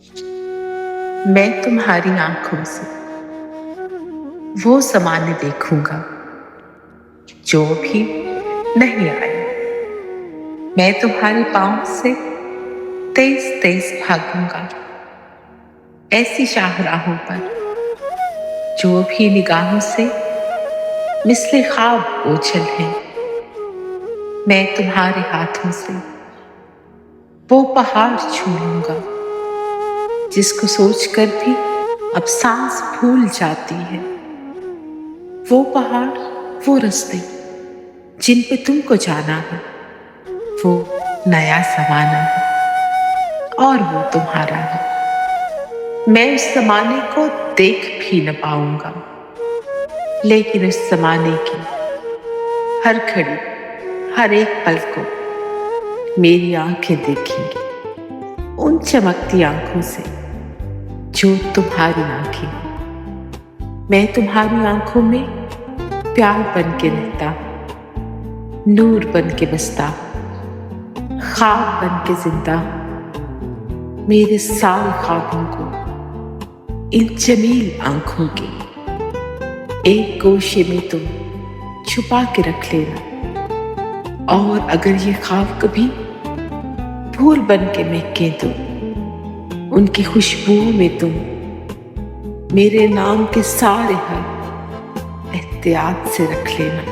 मैं तुम्हारी आंखों से वो ज़माने देखूंगा जो भी नहीं आए। मैं तुम्हारे पाँव से तेज तेज भागूंगा ऐसी शाहराहों पर जो भी निगाहों से मिसले ख्वाब ओझल हैं। मैं तुम्हारे हाथों से वो पहाड़ छू लूंगा जिसको सोचकर भी अब सांस फूल जाती है। वो पहाड़, वो रास्ते जिन पे तुमको जाना है, वो नया ज़माना है और वो तुम्हारा है। मैं उस ज़माने को देख भी न पाऊंगा, लेकिन उस ज़माने की हर घड़ी, हर एक पल को मेरी आंखें देखेंगी, उन चमकती आंखों से जो तुम्हारी आंखें। मैं तुम्हारी आंखों में प्यार बन के रहता, नूर बन के बसता, ख्वाब बन के जिंदा। मेरे सारे ख्वाबों को इन जमील आंखों के एक गोशे में तुम छुपा के रख लेना। और अगर ये ख्वाब कभी फूल बन के महके तो उनकी खुशबुओं में तुम मेरे नाम के सारे हर एहतियात से रख लेना।